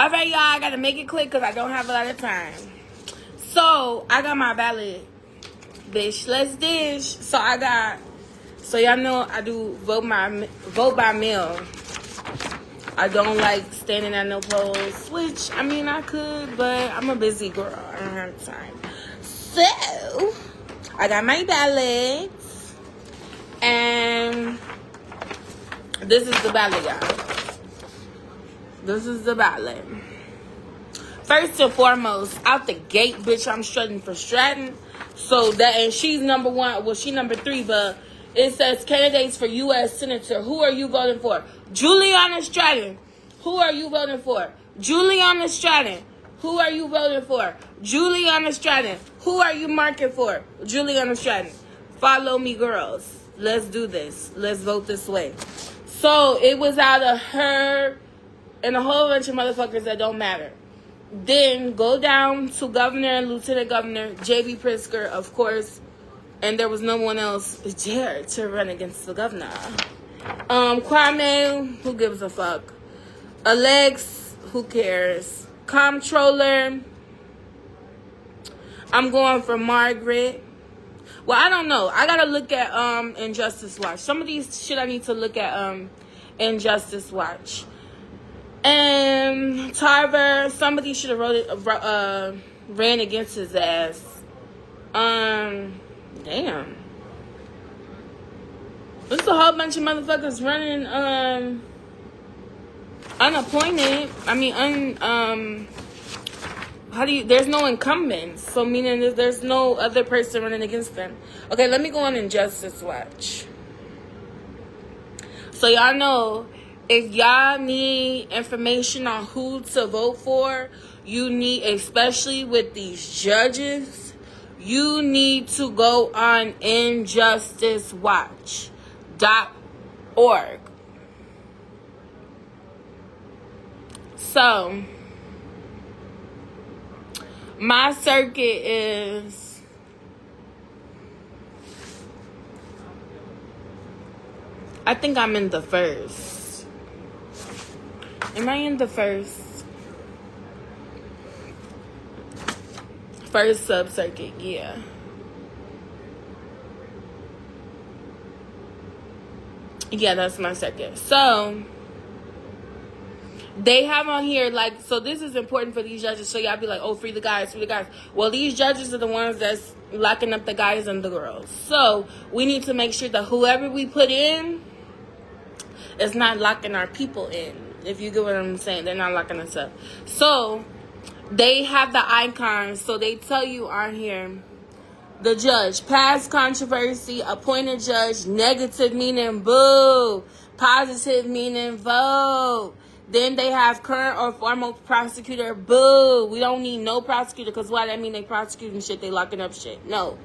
Alright, y'all, I gotta make it quick because I don't have a lot of time. So, I got my ballot. Bish, let's dish. So, y'all know I do vote by mail. I don't like standing at no polls, which, I mean, I could, but I'm a busy girl. I don't have time. So, I got my ballot. And this is the ballot, y'all. This is the ballot. First and foremost, out the gate, bitch, I'm strutting for Stratton. So that, and she's number one. Well, she number 3, but it says candidates for U.S. Senator. Who are you voting for? Juliana Stratton. Who are you voting for? Juliana Stratton. Who are you voting for? Juliana Stratton. Who are you marking for? Juliana Stratton. Follow me, girls. Let's do this. Let's vote this way. So it was out of her and a whole bunch of motherfuckers that don't matter. Then go down to Governor and Lieutenant Governor J.B. Pritzker, of course, and there was no one else dared to run against the governor. Kwame, who gives a fuck? Alex, who cares? Comptroller, I'm going for Margaret. Well, I don't know. I gotta look at Injustice Watch. Some of these shit I need to look at Injustice Watch. And Tarver, somebody should have ran against his ass. Damn. There's a whole bunch of motherfuckers running unappointed. I mean, there's no incumbents. So meaning that there's no other person running against them. Okay, let me go on Injustice Watch. So y'all know, if y'all need information on who to vote for, you need, especially with these judges, you need to go on injusticewatch.org. So, my circuit is I think I'm in the first. Am I in the first? First sub-circuit, yeah. Yeah, that's my circuit. So, they have on here, like, so this is important for these judges. So y'all be like, oh, free the guys, free the guys. Well, these judges are the ones that's locking up the guys and the girls. So, we need to make sure that whoever we put in is not locking our people in. If you get what I'm saying, they're not locking us up. So, they have the icons. So, they tell you on here, the judge, past controversy, appointed judge, negative meaning boo, positive meaning vote. Then they have current or former prosecutor, boo. We don't need no prosecutor, because why? That mean they prosecuting shit, they locking up shit. No.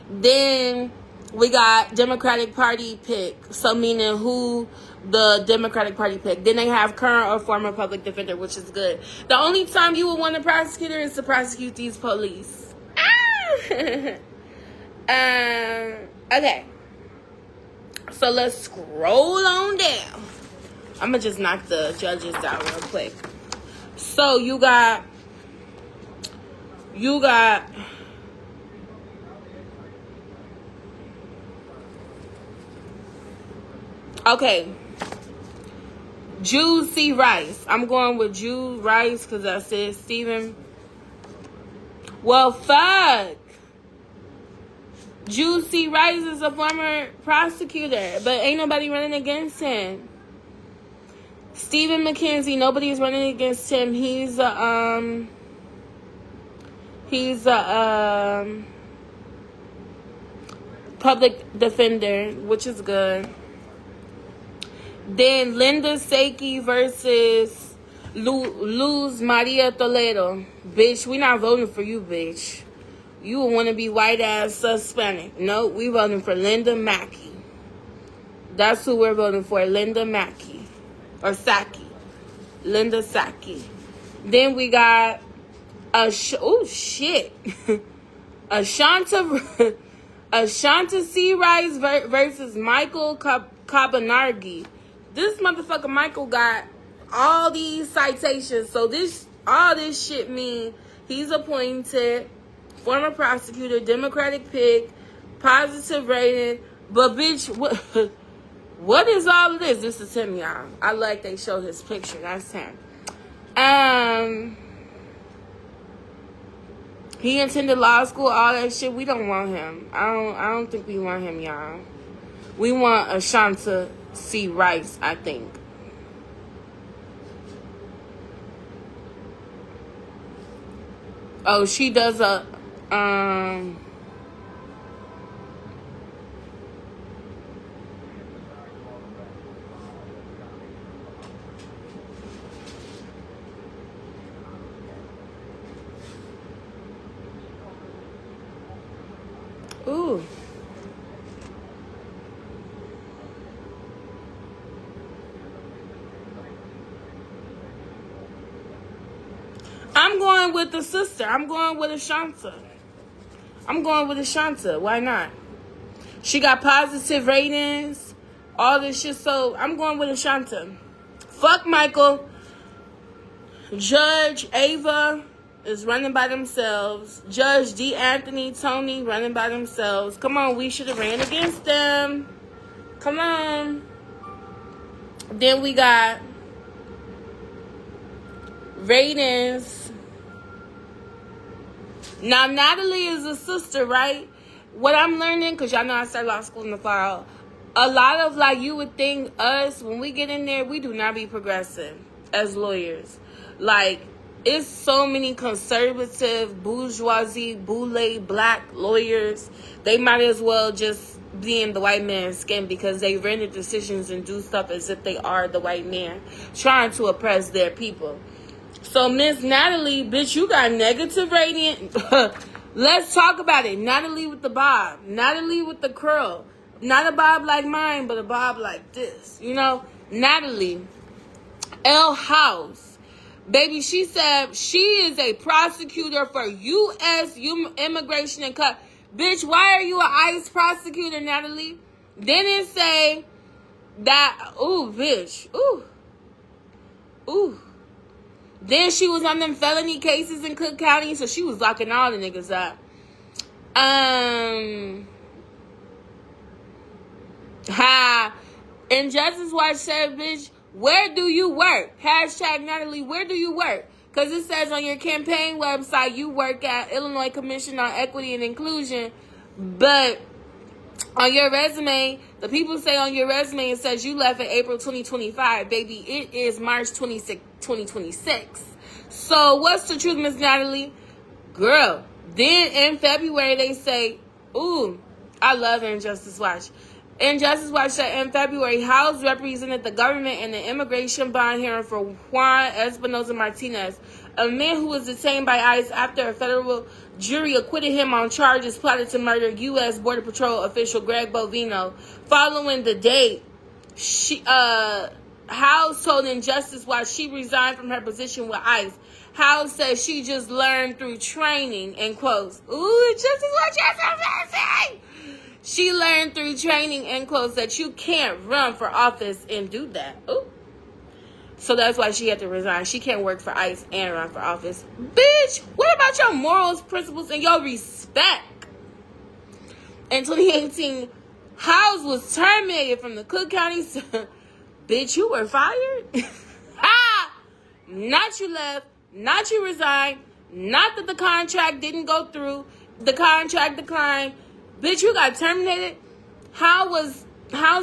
Then we got Democratic Party pick. So meaning who the Democratic Party pick. Then they have current or former public defender, which is good. The only time you would want a prosecutor is to prosecute these police. Okay. So let's scroll on down. I'm gonna just knock the judges out real quick. So you got okay, Jude C. Rice. I'm going with Jude Rice because I said Stephen. Well, fuck. Jude C. Rice is a former prosecutor, but ain't nobody running against him. Stephen McKenzie, nobody is running against him. He's a public defender, which is good. Then Linda Saki versus Luz Maria Toledo. Bitch, we not voting for you, bitch. You want to be white ass Hispanic. No, we voting for Linda Mackey. That's who we're voting for, Linda Mackey. Or Saki. Linda Saki. Then we got Ashanta C. Rice versus Michael Kabanargi. This motherfucker Michael got all these citations. So all this shit mean he's appointed, former prosecutor, Democratic pick, positive rating. But bitch, what is all of this? This is him, y'all. I like they show his picture. That's him. He attended law school, all that shit. We don't want him. I don't think we want him, y'all. We want Ashanta C. Rice, I think. Oh, she does a ooh. I'm going with the sister. I'm going with Ashanta. Why not? She got positive ratings, all this shit. So I'm going with Ashanta. Fuck Michael. Judge Ava is running by themselves. Judge D. Anthony, Tony running by themselves. Come on, we should have ran against them. Come on. Then we got ratings. Now, Natalie is a sister, right? What I'm learning, because y'all know I started law school in the fall, a lot of, like, you would think us, when we get in there, we do not be progressive as lawyers. Like, it's so many conservative, bourgeoisie, boule, black lawyers. They might as well just be in the white man's skin because they render decisions and do stuff as if they are the white man, trying to oppress their people. So, Miss Natalie, bitch, you got negative rating. Let's talk about it. Natalie with the bob. Natalie with the curl. Not a bob like mine, but a bob like this. You know? Natalie. L. House. Baby, she said she is a prosecutor for U.S. Immigration and Cut. Bitch, why are you an ICE prosecutor, Natalie? Then it say that, ooh, bitch. Ooh. Then she was on them felony cases in Cook County, so she was locking all the niggas up. And Justice Watch said, bitch, where do you work? Hashtag Natalie, where do you work? Because it says on your campaign website you work at Illinois Commission on Equity and Inclusion, but on your resume, the people say on your resume it says you left in April 2025. Baby, it is March 26, 2026. So what's the truth, Miss Natalie? Girl, then in February they say, ooh, I love Injustice Watch. Injustice Watch said in February, House represented the government in the immigration bond hearing for Juan Espinoza Martinez, a man who was detained by ICE after a federal jury acquitted him on charges plotted to murder U.S. Border Patrol official Greg Bovino. Following the date, House told Injustice Watch she resigned from her position with ICE. House says she just learned through training, in quotes. Ooh, Injustice Watch has amazing! She learned through training, in quotes, that you can't run for office and do that. Ooh. So that's why she had to resign. She can't work for ICE and run for office. Bitch, what about your morals, principles, and your respect? In 2018, House was terminated from the Cook County. Bitch, you were fired? Ha! Not you left. Not you resigned. Not that the contract didn't go through. The contract declined. Bitch, you got terminated. House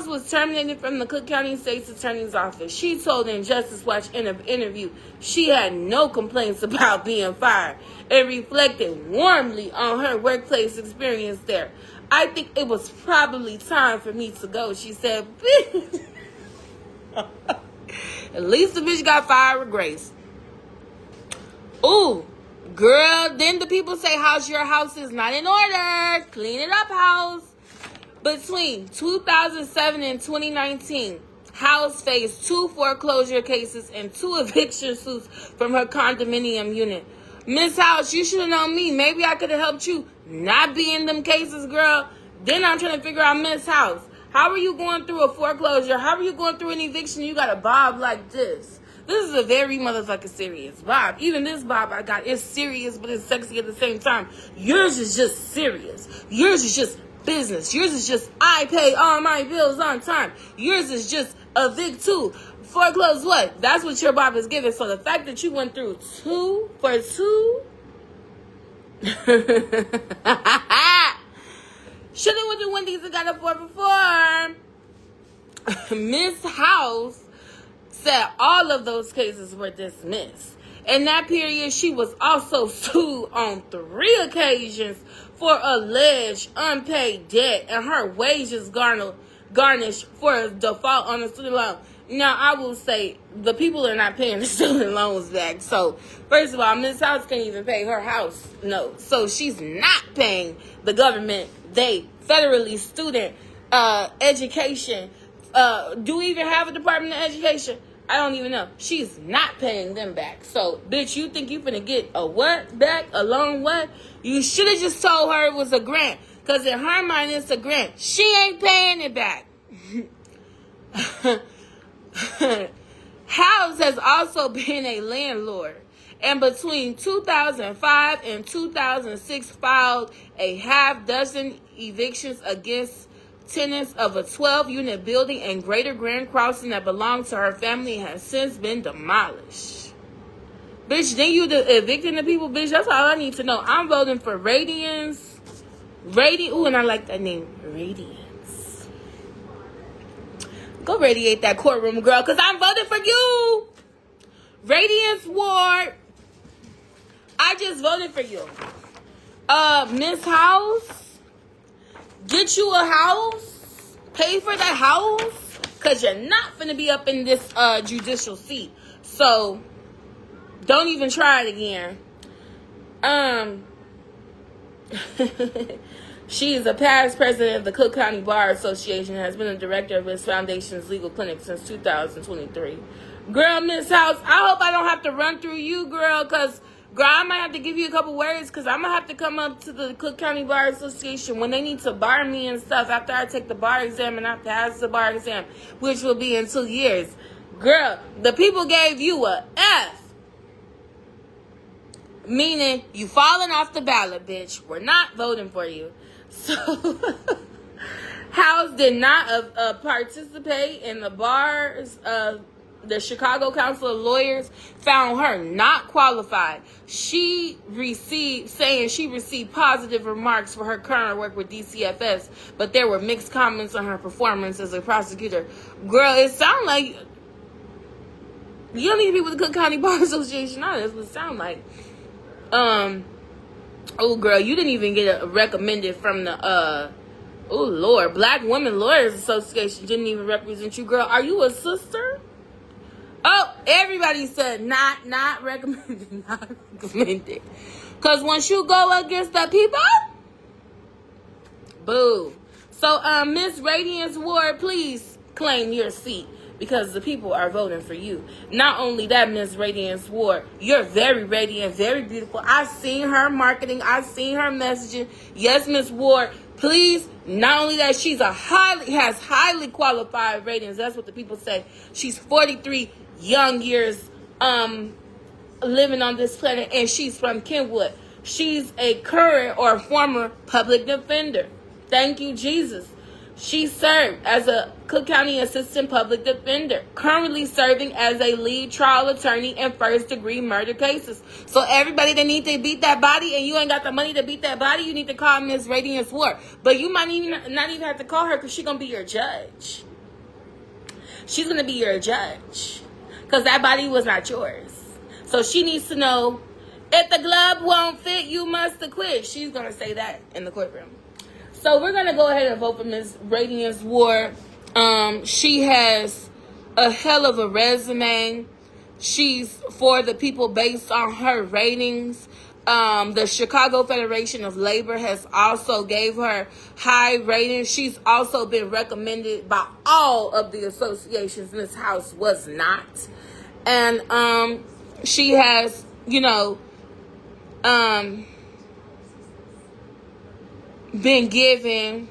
was terminated from the Cook County State's Attorney's Office. She told Injustice Watch in an interview she had no complaints about being fired. It reflected warmly on her workplace experience there. I think it was probably time for me to go, she said. At least the bitch got fired with grace. Ooh. Girl, then the people say, House, your house is not in order. Clean it up, House. Between 2007 and 2019, House faced 2 foreclosure cases and 2 eviction suits from her condominium unit. Miss House, you should have known me. Maybe I could have helped you not be in them cases, girl. Then I'm trying to figure out, Miss House, how are you going through a foreclosure? How are you going through an eviction? You got a bob like this. This is a very motherfucking serious bob. Even this bob I got is serious, but it's sexy at the same time. Yours is just serious. Yours is just business. Yours is just, I pay all my bills on time. Yours is just a Vic 2. Foreclose what? That's what your bob is giving. So the fact that you went through 2 for 2. Should have went to Wendy's and got a 4 for 4. Miss House said all of those cases were dismissed. In that period, she was also sued on 3 occasions for alleged unpaid debt and her wages garnished for a default on a student loan. Now, I will say the people are not paying the student loans back. So, first of all, Miss House can't even pay her house note. So, she's not paying the government, federally student education. Do we even have a Department of Education? I don't even know. She's not paying them back. So, bitch, you think you finna get a what back? A loan what? You should have just told her it was a grant. Because in her mind, it's a grant. She ain't paying it back. House has also been a landlord. And between 2005 and 2006, filed a half-dozen evictions against tenants of a 12-unit building in Greater Grand Crossing that belonged to her family and has since been demolished. Bitch, then you evicting the people, bitch? That's all I need to know. I'm voting for Radiance. Ooh, and I like that name. Radiance. Go radiate that courtroom, girl, because I'm voting for you. Radiance Ward. I just voted for you. Miss House, get you a house. Pay for that house. Because you're not finna be up in this judicial seat. So, don't even try it again. She is a past president of the Cook County Bar Association and has been a director of its foundation's legal clinic since 2023. Girl, Miss House, I hope I don't have to run through you, girl, because, girl, I might have to give you a couple words because I'm going to have to come up to the Cook County Bar Association when they need to bar me and stuff after I take the bar exam and I pass the bar exam, which will be in 2 years. Girl, the people gave you a F. Meaning, you falling off the ballot, bitch. We're not voting for you. So, House did not participate in the bars. The Chicago Council of Lawyers found her not qualified. She received positive remarks for her current work with DCFS, but there were mixed comments on her performance as a prosecutor. Girl, it sounds like you don't need to be with the Cook County Bar Association. No, that's what it sounds like. Oh girl, you didn't even get recommended from the oh Lord, Black Women Lawyers Association didn't even represent you, girl. Are you a sister? Oh, everybody said not recommended, not recommended. Cause once you go against the people, boo. So Miss Radiance Ward, please claim your seat. Because the people are voting for you. Not only that, Miss Radiance Ward, you're very radiant, very beautiful. I've seen her marketing. I've seen her messaging. Yes, Miss Ward, please. Not only that, she's has highly qualified ratings. That's what the people say. She's 43 young years living on this planet, and she's from Kenwood. She's a current or former public defender. Thank you, Jesus. She served as a Cook County Assistant Public Defender, currently serving as a lead trial attorney in first-degree murder cases. So everybody that needs to beat that body and you ain't got the money to beat that body, you need to call Miss Radiance Ward. But you might not even have to call her because she's going to be your judge. She's going to be your judge because that body was not yours. So she needs to know, if the glove won't fit, you must acquit. She's going to say that in the courtroom. So we're going to go ahead and vote for Ms. Radiance Ward. She has a hell of a resume. She's for the people based on her ratings. The Chicago Federation of Labor has also gave her high ratings. She's also been recommended by all of the associations. This House was not. And she has, been given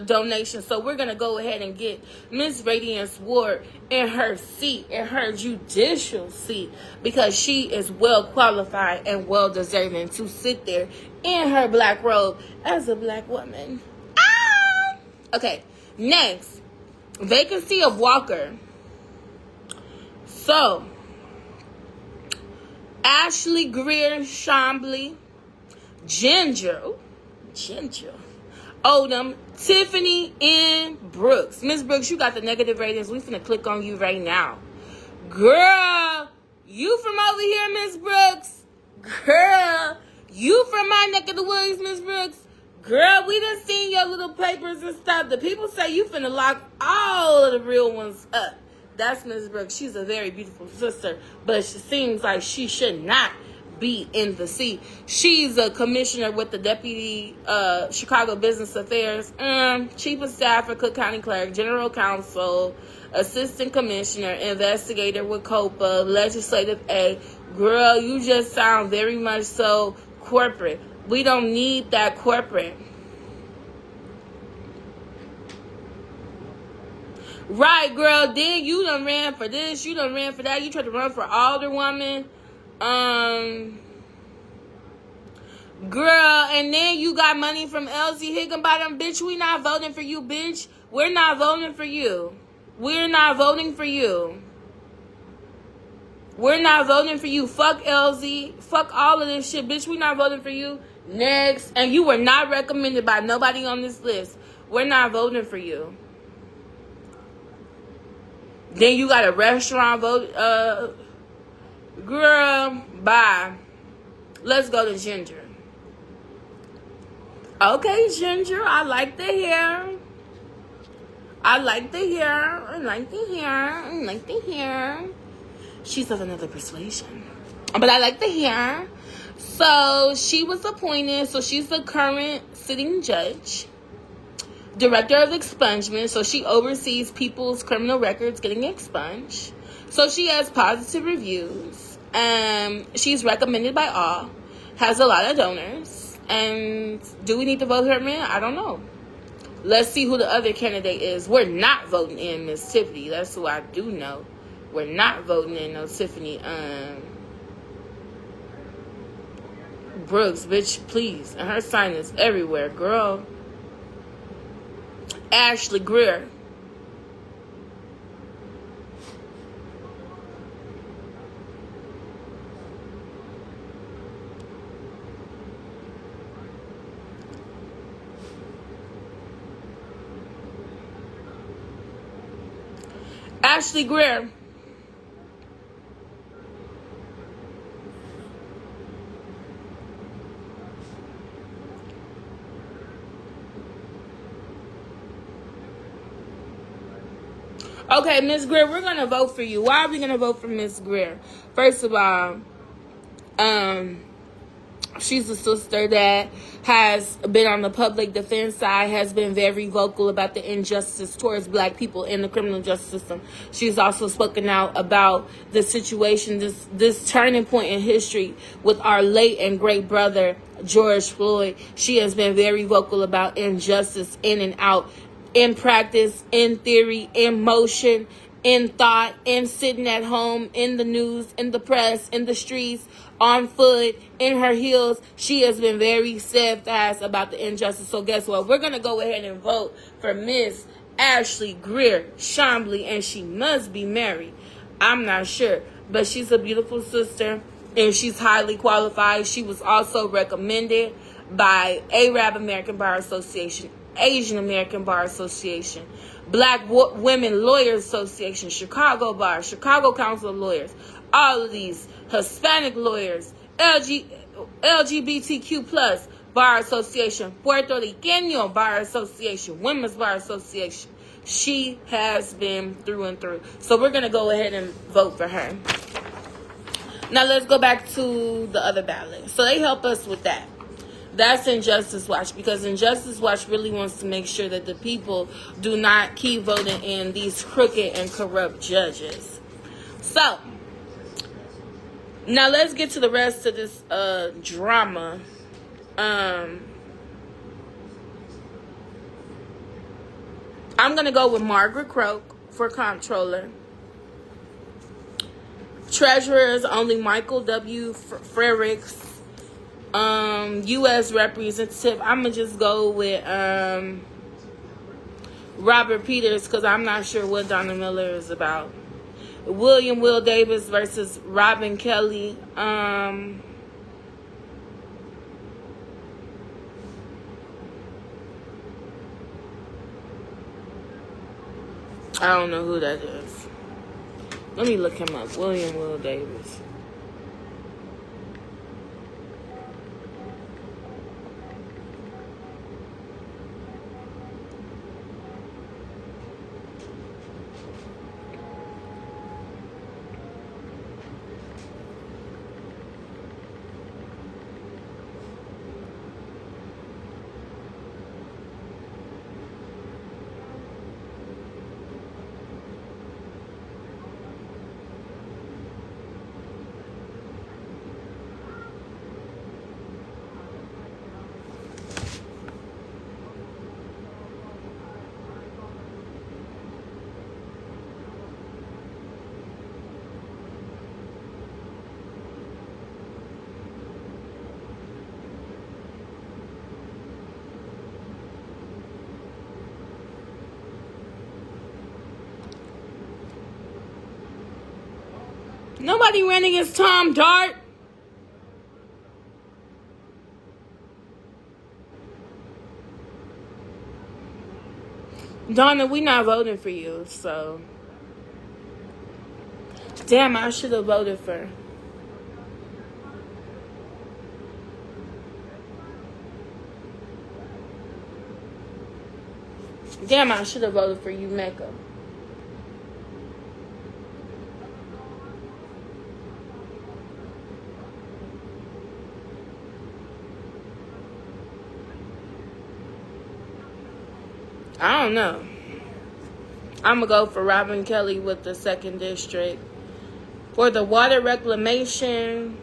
donation. So we're gonna go ahead and get Miss Radiance Ward in her seat, in her judicial seat, because she is well qualified and well deserving to sit there in her black robe as a black woman. Ah! Okay, next, vacancy of Walker. So Ashley Greer Chambly, Ginger Odom, Tiffany N. Brooks. Miss Brooks, you got the negative ratings. We finna click on you right now. Girl, you from over here, Miss Brooks. Girl, you from my neck of the woods, Miss Brooks. Girl, we done seen your little papers and stuff. The people say you finna lock all of the real ones up. That's Miss Brooks. She's a very beautiful sister, but she seems like she should not be in the seat. She's a commissioner with the Deputy Chicago Business Affairs, Chief of Staff for Cook County Clerk, General Counsel, Assistant Commissioner, Investigator with COPA, Legislative Aid. Girl, you just sound very much so corporate. We don't need that corporate. Right, girl. Then you done ran for this, you done ran for that. You tried to run for alderwoman. Girl, and then you got money from Elsie Higginbottom. Bitch, we not voting for you, bitch. We're not voting for you. We're not voting for you. We're not voting for you. Fuck Elsie. Fuck all of this shit, bitch. We not voting for you. Next. And you were not recommended by nobody on this list. We're not voting for you. Then you got a restaurant vote. Girl, bye. Let's go to Ginger. Okay, Ginger, I like the hair. I like the hair. She's of another persuasion. But I like the hair. So she was appointed. So she's the current sitting judge. Director of expungement. So she oversees people's criminal records getting expunged. So she has positive reviews. She's recommended by all. Has a lot of donors. And do we need to vote her in? I don't know. Let's see who the other candidate is. We're not voting in Miss Tiffany. That's who I do know. We're not voting in no Tiffany Brooks, bitch, please. And her sign is everywhere, girl. Ashley Greer. Ashley Greer. Okay, Miss Greer, we're going to vote for you. Why are we going to vote for Miss Greer? First of all, she's a sister that has been on the public defense side, has been very vocal about the injustice towards black people in the criminal justice system. She's also spoken out about the situation, this turning point in history with our late and great brother, George Floyd. She has been very vocal about injustice in and out, in practice, in theory, in motion, in thought, in sitting at home, in the news, in the press, in the streets, on foot, in her heels. She has been very steadfast about the injustice. So guess what? We're going to go ahead and vote for Miss Ashley Greer Chambly, and she must be married. I'm not sure, but she's a beautiful sister, and she's highly qualified. She was also recommended by ARAB, American Bar Association, Asian American Bar Association, Black Women Lawyers Association, Chicago Bar, Chicago Council of Lawyers, all of these, Hispanic lawyers, LGBTQ plus Bar Association, Puerto Riqueño Bar Association, Women's Bar Association. She has been through and through. So we're going to go ahead and vote for her. Now let's go back to the other ballot. So they help us with that. That's Injustice Watch, because Injustice Watch really wants to make sure that the people do not keep voting in these crooked and corrupt judges. So, now let's get to the rest of this drama. I'm going to go with Margaret Croak for comptroller. Treasurer is only Michael W. Frericks. U.S. representative, I'm going to just go with Robert Peters because I'm not sure what Donna Miller is about. William Will Davis versus Robin Kelly. I don't know who that is. Let me look him up. William Will Davis. Nobody ran against Tom Dart. Donna, we not voting for you, so. Damn, I should have voted for. Damn, I should have voted for you, Mecca. I don't know. I'm going to go for Robin Kelly with the 2nd District. For the water reclamation,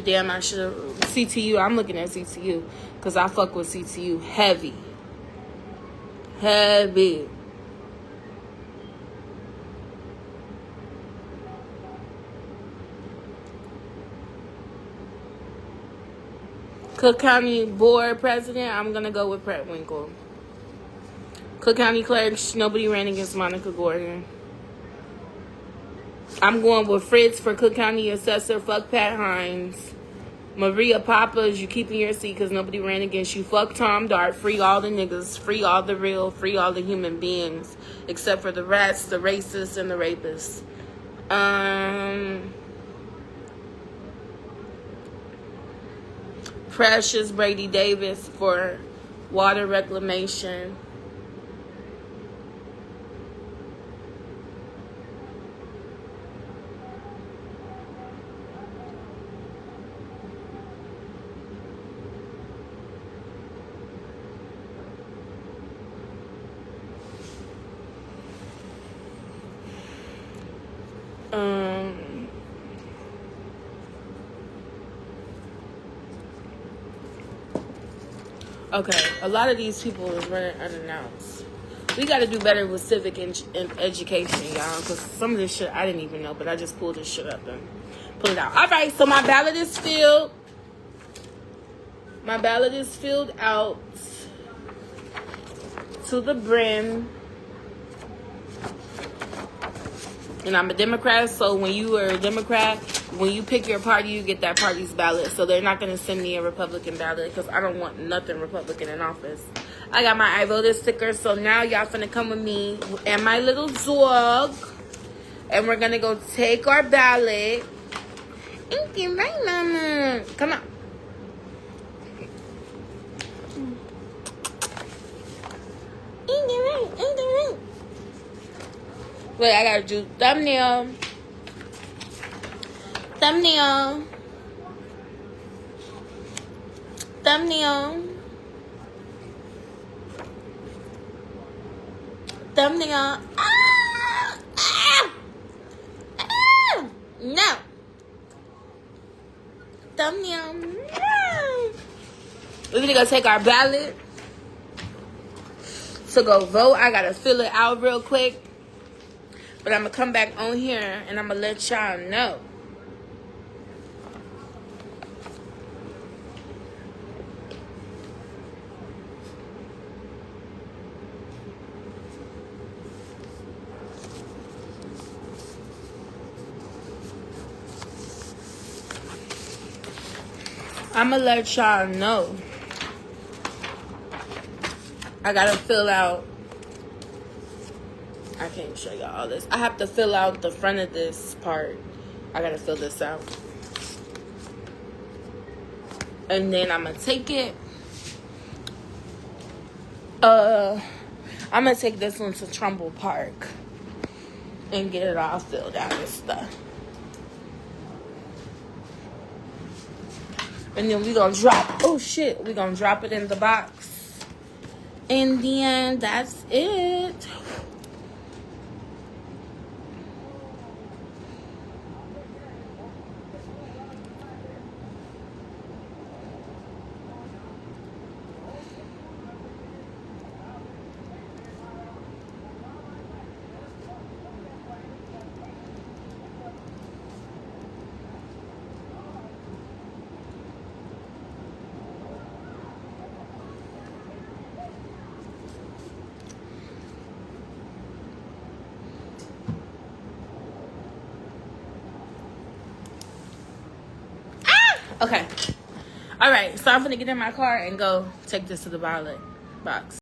damn, I should have. CTU, I'm looking at CTU because I fuck with CTU heavy. Heavy. Cook County Board President, I'm going to go with Brett Winkle. Cook County Clerk, nobody ran against Monica Gordon. I'm going with Fritz for Cook County Assessor. Fuck Pat Hines. Maria Papas, you keeping your seat because nobody ran against you. Fuck Tom Dart. Free all the niggas. Free all the real. Free all the human beings. Except for the rats, the racists, and the rapists. Precious Brady Davis for water reclamation. Okay, a lot of these people is running unannounced. We got to do better with civic and education, y'all, because some of this shit I didn't even know, but I just pulled this shit up and pulled it out. All right, so my ballot is filled. My ballot is filled out to the brim. And I'm a Democrat, so when you are a Democrat, when you pick your party, you get that party's ballot. So they're not going to send me a Republican ballot because I don't want nothing Republican in office. I got my I voted sticker, so now y'all finna come with me and my little dog. And we're going to go take our ballot. Thank you, right, mama? Come on. Wait, I gotta do thumbnail. Thumbnail. Thumbnail. Thumbnail. Ah! Ah! Ah! No. Thumbnail. No. We're gonna go take our ballot to go vote. I gotta fill it out real quick. But I'm going to come back on here and I'm going to let y'all know. I'm going to let y'all know. I got to fill out. I can't show y'all all this. I have to fill out the front of this part. I gotta fill this out. And then I'm gonna take it. I'm gonna take this one to Trumbull Park and get it all filled out and stuff. And then we gonna drop, oh shit, we gonna drop it in the box. And then that's it. Okay. All right. So I'm going to get in my car and go take this to the ballot box.